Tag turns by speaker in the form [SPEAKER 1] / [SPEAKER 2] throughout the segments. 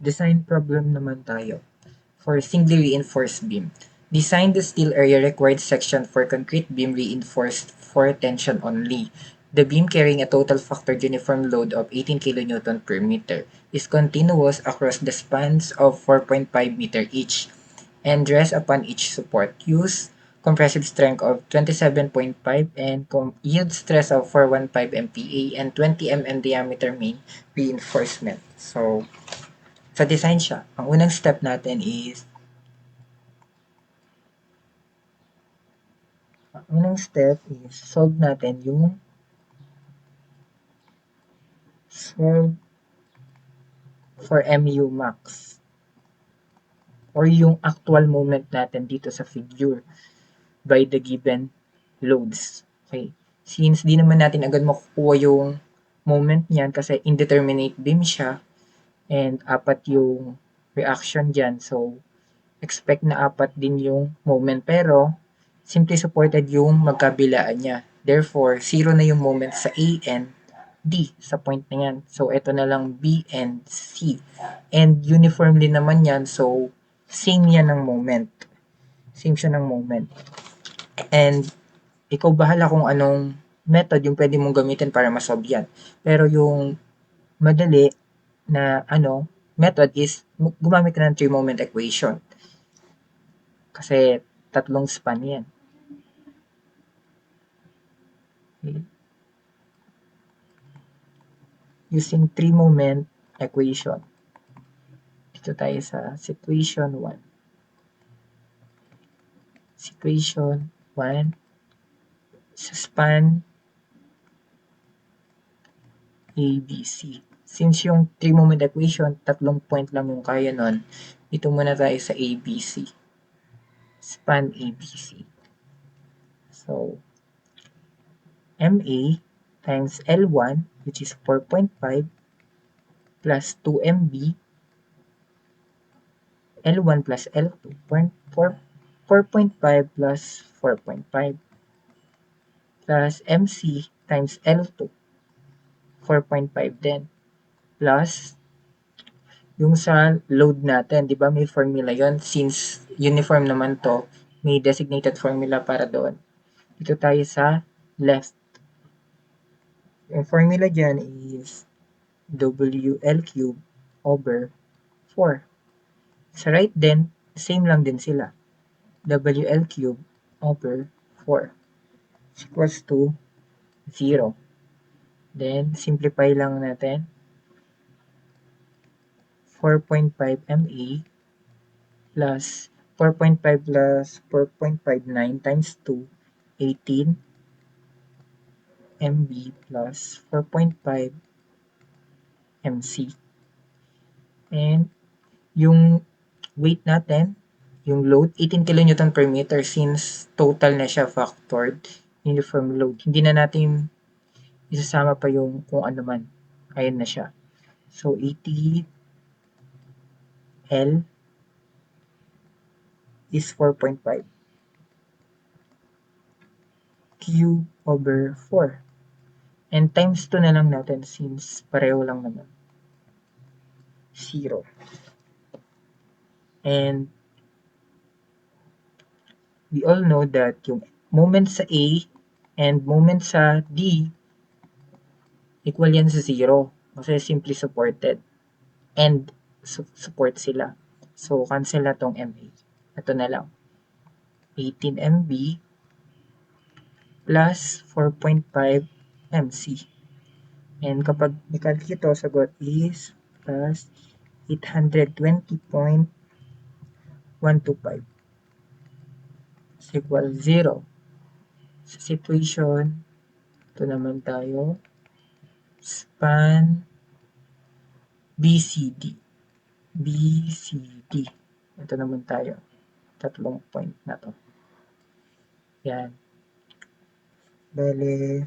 [SPEAKER 1] Design problem naman tayo. For singly reinforced beam. Design the steel area required section for concrete beam reinforced for tension only. The beam carrying a total factored uniform load of 18 kN per meter is continuous across the spans of 4.5 meter each and rests upon each support. Use compressive strength of 27.5 and yield stress of 415 MPa and 20 mm diameter main reinforcement. So, sa design siya, ang unang step natin is solve natin yung solve for MU max or yung actual moment natin dito sa figure by the given loads. Okay. Since di naman natin agad makukuha yung moment niyan kasi indeterminate beam siya and apat yung reaction dyan. So, expect na apat din yung moment pero simply supported yung magkabilaan niya. Therefore, 0 na yung moment sa A and D sa point na yan. So, ito na lang B and C. And uniformly naman yan, so same yan ng moment. Same siya ng moment. And ikaw bahala kung anong method yung pwede mong gamitin para masolve yan. Pero yung madali na method is gumamit ka ng 3-moment equation. Kasi tatlong span yan. Okay. Using 3-moment equation. Dito tayo sa situation 1. Situation 1 sa span ABC. Since yung 3-moment equation, tatlong point lang yung kaya nun, dito muna tayo sa ABC. Span ABC. So, MA times L1, which is 4.5, plus 2MB, L1 plus L2, 4.5 plus 4.5, plus MC times L2, 4.5 din, plus yung sa load natin, di ba may formula yon since uniform naman to, may designated formula para doon. Dito tayo sa left. Yung formula dyan is WL cube over 4. Sa right din, same lang din sila. WL cube over 4 is equals to 0. Then, simplify lang natin. 4.5 MA plus 4.5 plus 4.59 times 2, 18 MB plus 4.5 MC. And yung weight natin, yung load, 18 kN per meter since total na siya factored uniform load. Hindi na natin isasama pa yung kung ano man. Ayan na siya. So, 80 L is 4.5. Q over 4. And times 2 na lang natin since pareho lang naman. 0. And we all know that yung moment sa A and moment sa D equal yan sa 0 kasi simply supported and support sila. So, cancel na tong MA. Ito na lang. 18 MB plus 4.5 MC. And kapag i-calculate ito, sagot is plus 820.125 is equal 0. Sa situation, ito naman tayo, span BCD. BCD. Ito naman tayo. Tatlong point na to. Yan. Bale,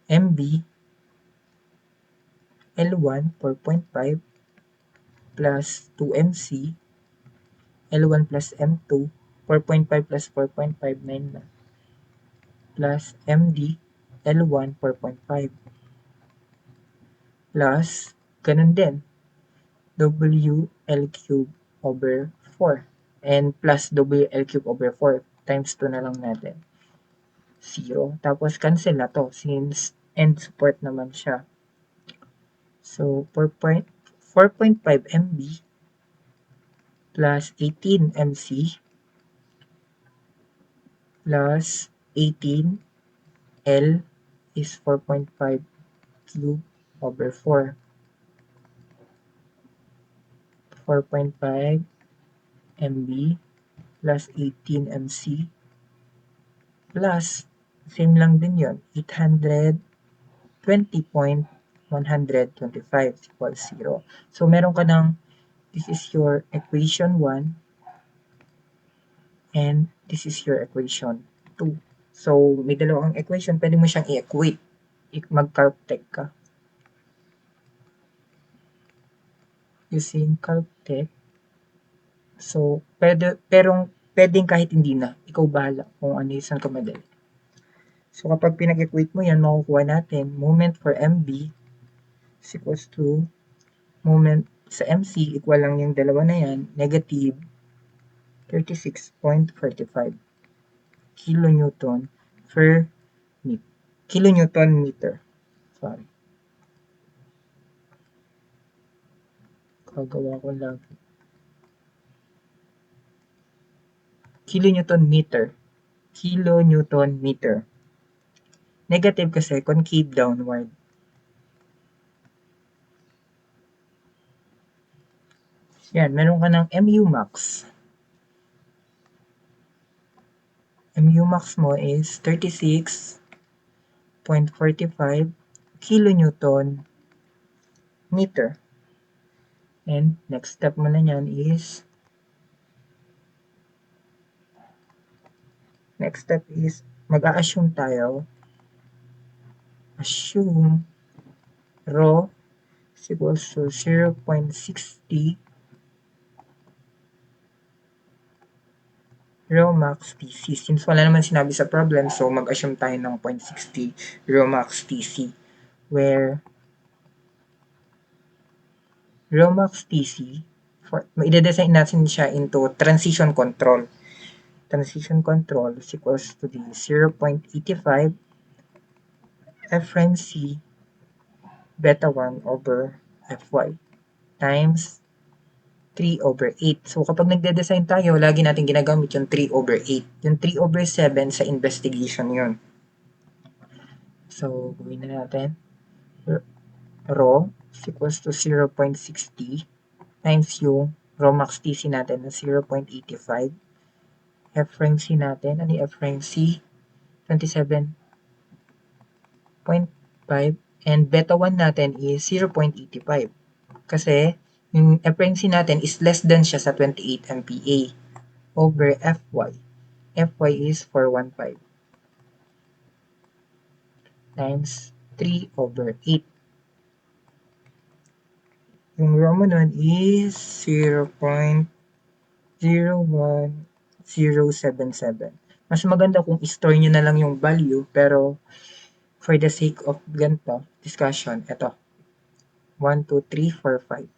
[SPEAKER 1] MB, L1, 4.5, plus 2MC, L1 plus M2, 4.5 plus 4.59 na, plus MD, L1, 4.5, plus, ganun din, WL cube over 4 and plus WL cube over 4 times 2 na lang natin. 0. Tapos cancel na to since end support naman siya. So 4.5 MB plus 18 MC plus 18 L is 4.5 cube over 4. 4.5 MB plus 18 MC plus same lang din yon 820.125 equals 0. So meron ka ng this is your equation 1 and this is your equation 2. So may dalawang equation, pwede mo siyang i-equate. Mag-caltech ka. Using caltech. So pwedeng kahit hindi na. Ikaw bahala kung ano yung saan ka madali. So kapag pinag-equate mo yan, makukuha natin moment for MB is equals to moment sa MC, equal lang yung dalawa na yan, negative 36.45 kilonewton per meter. Kilonewton meter. Sorry. Kagawa ko lagi. Kilonewton meter. Kilonewton meter. Negative kasi concave downward. Yan, meron ka ng MU max. MU max mo is 36.45 kilonewton meter. And next step mo na yan is mag-a-assume tayo. Assume rho is equals to 0.60 rho max TC. Since wala naman sinabi sa problem, so mag-assume tayo ng 0.60 rho max TC. Where rho max TC, i-design natin siya into transition control. Transition control is equals to the 0.85 Fc beta 1 over Fy times 3 over 8. So kapag nagde-design tayo, lagi natin ginagamit yung 3 over 8. Yung 3 over 7 sa investigation yun. So gawin na natin. Rho is equals to 0.60 times yung rho max TC natin na 0.85. Fc natin, ano yung Fc? 27.5 and beta 1 natin is 0.85 kasi yung Fc natin is less than siya sa 28 MPa over Fy. Fy is 415 times 3 over 8. Yung rho mo nun is 0.01077. Mas maganda kung i-store nyo na lang yung value, pero for the sake of ganito discussion, ito 1, 2, 3, 4, 5.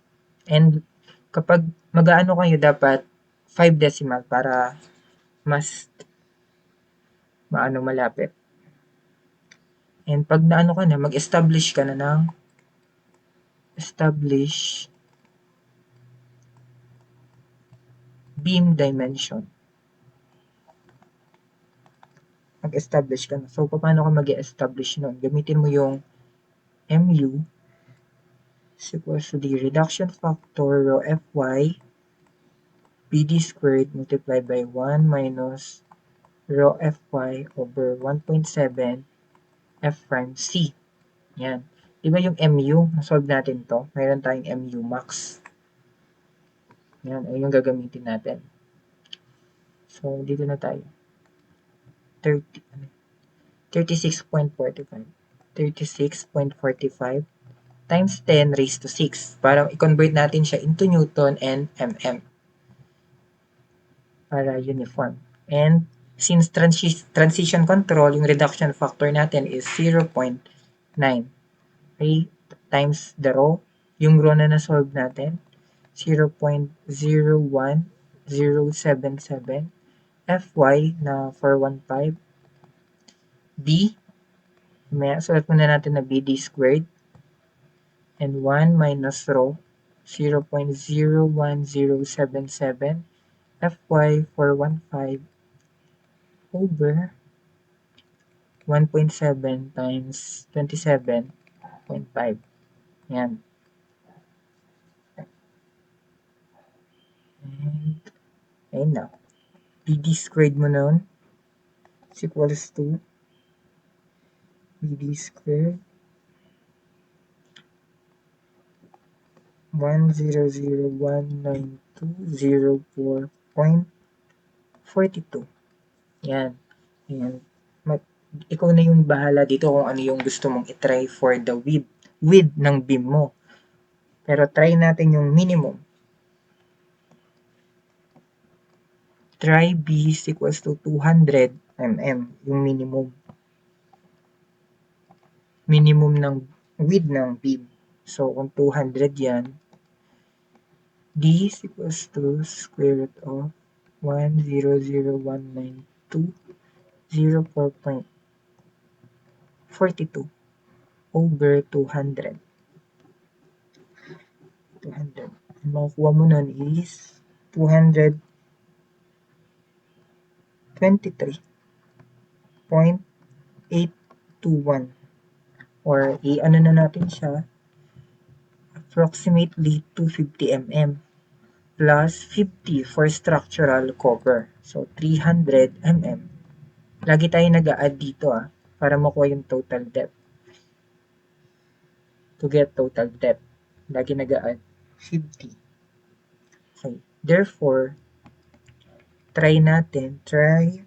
[SPEAKER 1] And kapag mag-aano kayo, dapat 5 decimal para mas malapit. And pag naano ka na, mag-establish ka na ng beam dimension. Mag-establish ka na. So, paano ka mag-establish nun? Gamitin mo yung MU is equals to the reduction factor rho Fy BD squared multiplied by 1 minus rho Fy over 1.7 F prime C. Yan. Diba yung MU, nasolve natin to. Mayroon tayong MU max. Yan, ay yung gagamitin natin. So, dito na tayo. 36.45. 36.45 times 10 raised to 6. Para i-convert natin siya into Newton and mm. Para uniform. And since transition control, yung reduction factor natin is 0.9. Okay? Times the rho. Yung rho na na-solve natin. 0.01077, Fy na 415, B, may sulat muna natin na BD squared, and 1 minus rho, 0.01077, Fy 415 over 1.7 times 27.5. Yan. And, ayun na. BD squared mo nun is equals to BD squared 1001920.42. Yan. Ayan. Ikaw na yung bahala dito kung ano yung gusto mong itry for the width ng beam mo. Pero try natin yung minimum. Try B is equals to 200 mm, yung minimum. Minimum ng width ng beam. So, kung 200 yan, D is equals to square root of 100,192.04.42 over 200. 200. Ang makukuha mo nun is 223.821 or i-ano na natin siya, approximately 250 mm plus 50 for structural cover. So, 300 mm. Lagi tayo nag-a-add dito para makuha yung total depth. To get total depth, lagi nag-a-add 50. Okay. Therefore, try 200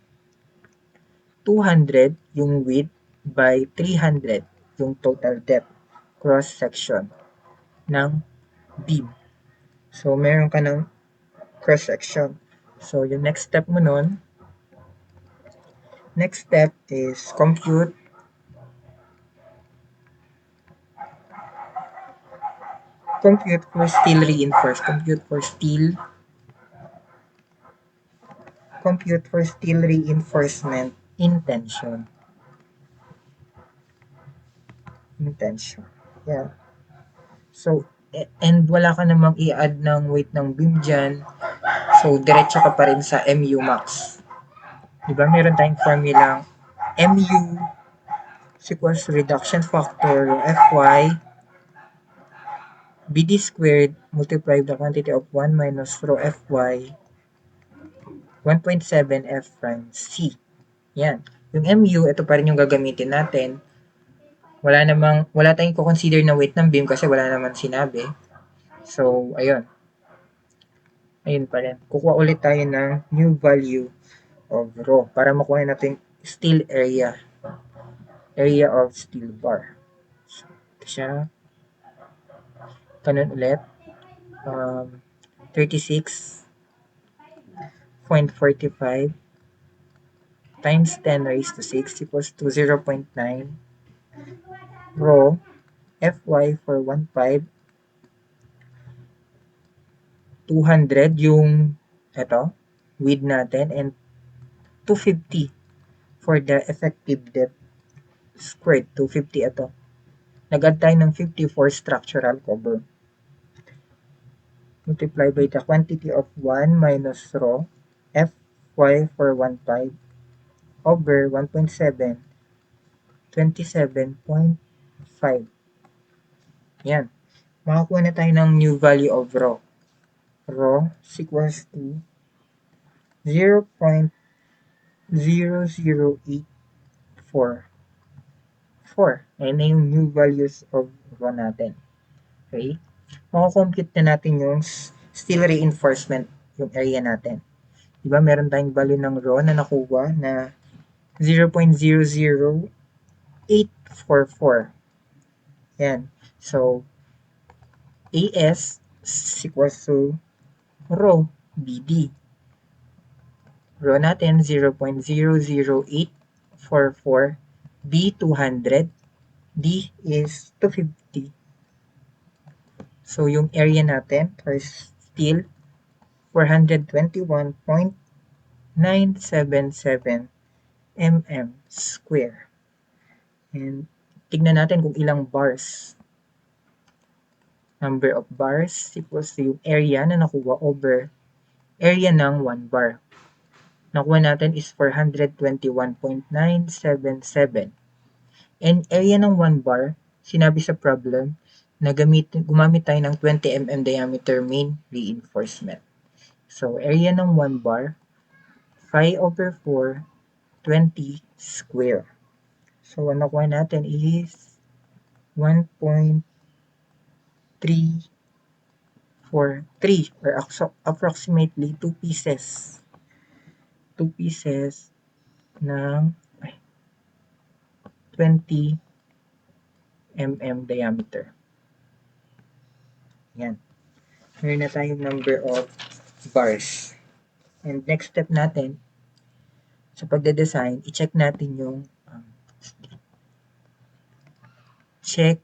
[SPEAKER 1] yung width by 300 yung total depth cross-section ng beam. So, meron ka ng cross-section. So, yung next step mo nun, next step is compute for steel reinforced. Compute for steel reinforcement in tension. Yeah. So, and wala ka namang i-add ng weight ng beam dyan. So, diretso ka pa rin sa MU max. Diba? Meron tayong formulang MU is equals to reduction factor Fy BD squared multiplied the quantity of 1 minus rho Fy 1.7 F prime C. Yan. Yung MU, ito pa rin yung gagamitin natin. Wala tayong consider na weight ng beam kasi wala naman sinabi. So, ayun. Ayun pa rin. Kukuha ulit tayo ng new value of rho para makuha natin steel area. Area of steel bar. So, ito siya. Ganun ulit. 36.45 times 10 raised to 6 equals to 0.9 rho Fy for 1.5 200 yung width natin and 250 for the effective depth squared. 250 ito. Nag-add tayo ng 50 for structural cover. Multiply by the quantity of 1 minus rho Fy for 1.5 over 1.7 27.5. Yan. Makakuha na tayo ng new value of rho. Rho is equals to 0.00844. Ayan na yung new values of rho natin. Okay? Makakompute na natin yung steel reinforcement, yung area natin. Diba, meron tayong value ng rho na nakuha na 0.00844. Yan. So, AS is equals to rho BD. Rho natin 0.00844, B 200, D is 250. So yung area natin still 421.977 mm square. And tignan natin kung ilang bars. Number of bars equals to yung area na nakuha over area ng 1 bar. Nakuha natin is 421.977. And area ng 1 bar, sinabi sa problem na gumamit tayo ng 20 mm diameter main reinforcement. So, area ng 1 bar, 5/4, 20 square. So, ang nakuha natin is 1.343 or approximately 2 pieces. 2 pieces ng 20 mm diameter. Yan. Meron na tayong number of bars. And next step natin, sa pagde-design, i-check natin yung check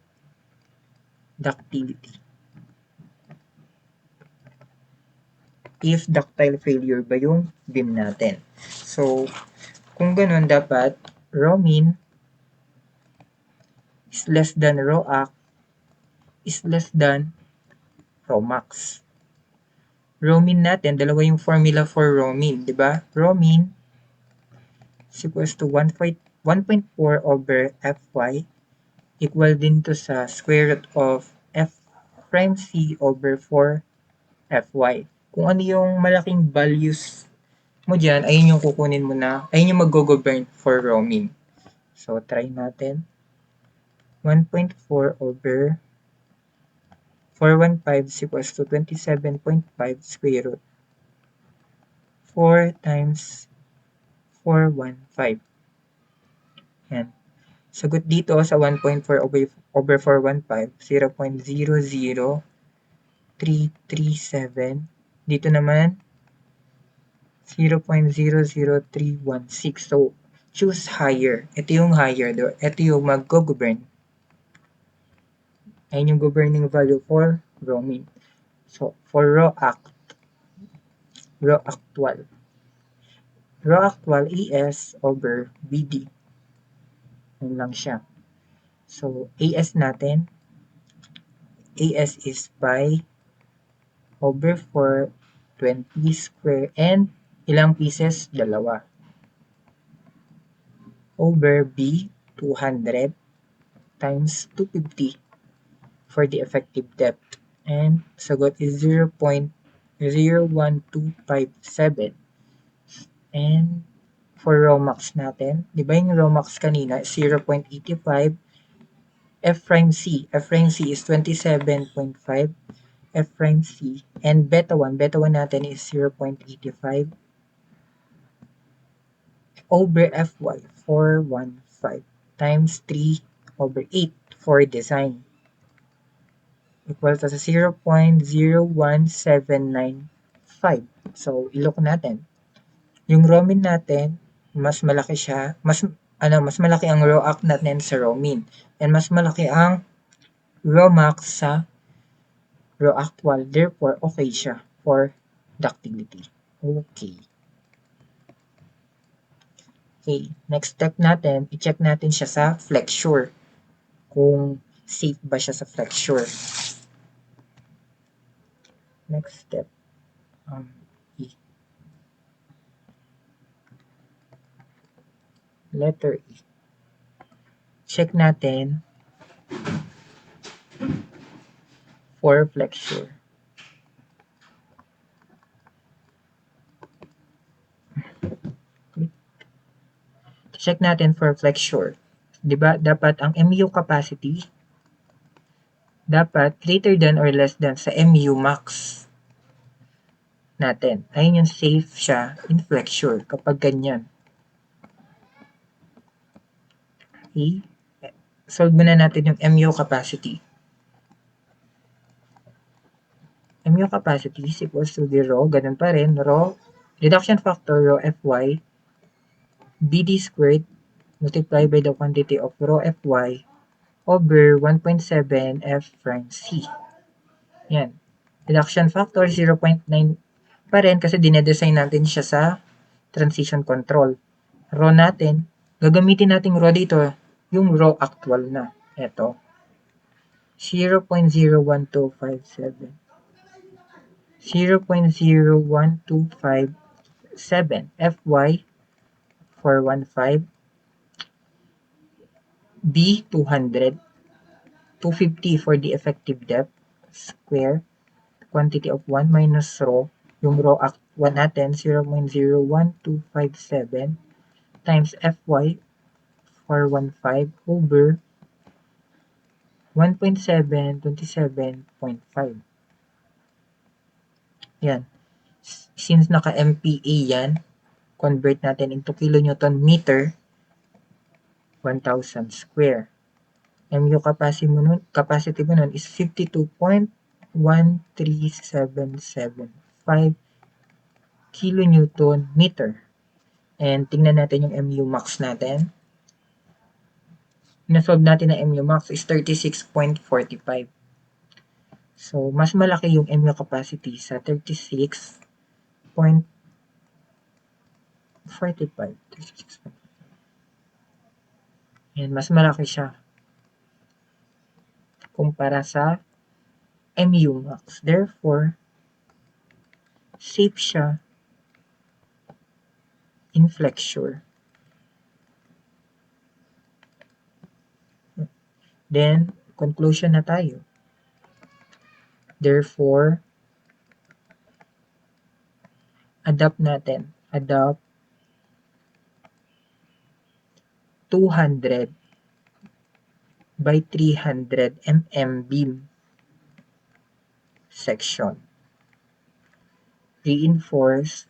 [SPEAKER 1] ductility. If ductile failure ba yung beam natin. So, kung ganun, dapat rho min is less than rho ac is less than rho max. Rho min natin, dalawa yung formula for rho min, di ba? Rho min is equals to 1.4 over Fy equal din to sa square root of F prime C over 4 Fy. Kung ano yung malaking values mo dyan, ayun yung kukunin mo na, ayun yung mag-govern for rho min. So, try natin. 1.4 over 415 is equals to 27.5 square root 4 times 415. Yan. Sagot dito sa 1.4 over 415, 0.00337. Dito naman, 0.00316. So, choose higher. Ito yung higher. Ito yung mag-govern. Ayun yung governing value for rho min. So, for rho actual. Rho actual AS over BD. Yun lang siya. So, AS natin, AS is pi over 4, 20 square, and ilang pieces? Dalawa. Over B, 200 times 250 for the effective depth. And sagot is 0.01257. And for rho max natin, di ba yung rho max kanina, 0.85. F prime C is 27.5. F prime C. And beta 1 natin is 0.85 over Fy, 415 times 3 over 8 for design. Equal to sa 0.01795. So, ilok natin. Yung rho min natin, mas malaki siya, mas malaki ang rho ac natin sa rho min. And mas malaki ang rho max sa rho actual. Therefore, okay siya for ductility. Okay. Okay, next step natin, i-check natin siya sa flexure. Kung safe ba siya sa flexure. Next step. E. Letter E. Check natin for flexure. Check natin for flexure. Diba, dapat ang MU capacity dapat greater than or less than sa MU max natin. Ayun yung safe siya in flexure kapag ganyan. Okay. Solve muna natin yung MU capacity. MU capacity is equals to the rho, ganun pa rin, rho, reduction factor, rho Fy, BD squared, multiplied by the quantity of rho Fy over 1.7 F prime C. Yan. Reduction factor, 0.9 pa rin kasi dinedesign natin siya sa transition control. Raw natin, gagamitin nating raw dito, yung raw actual na. Ito. 0.01257. 0.01257. FY 415. B 200. 250 for the effective depth square quantity of 1 minus raw. Yung raw act 1 natin, 0.01257 times FY 415 over 1.727.5. Yan. Since naka-MPa yan, convert natin into kilonewton meter, 1,000 square. MU capacity mo nun is 52.13775 kilonewton meter. And tingnan natin yung MU max natin. Na-solve natin na MU max is 36.45. So, mas malaki yung MU capacity sa 36.45. Yan, mas malaki siya kumpara sa MU max. Therefore, safe siya in flexure. Then, conclusion na tayo. Therefore, adapt 200 by 300 mm beam section. Reinforce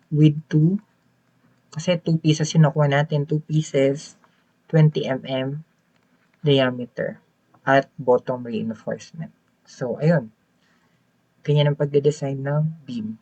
[SPEAKER 1] with 2, kasi 2 pieces yung nakuha natin, 2 pieces, 20 mm diameter at bottom reinforcement. So, ayun. Ganyan ang pagde-design ng beam.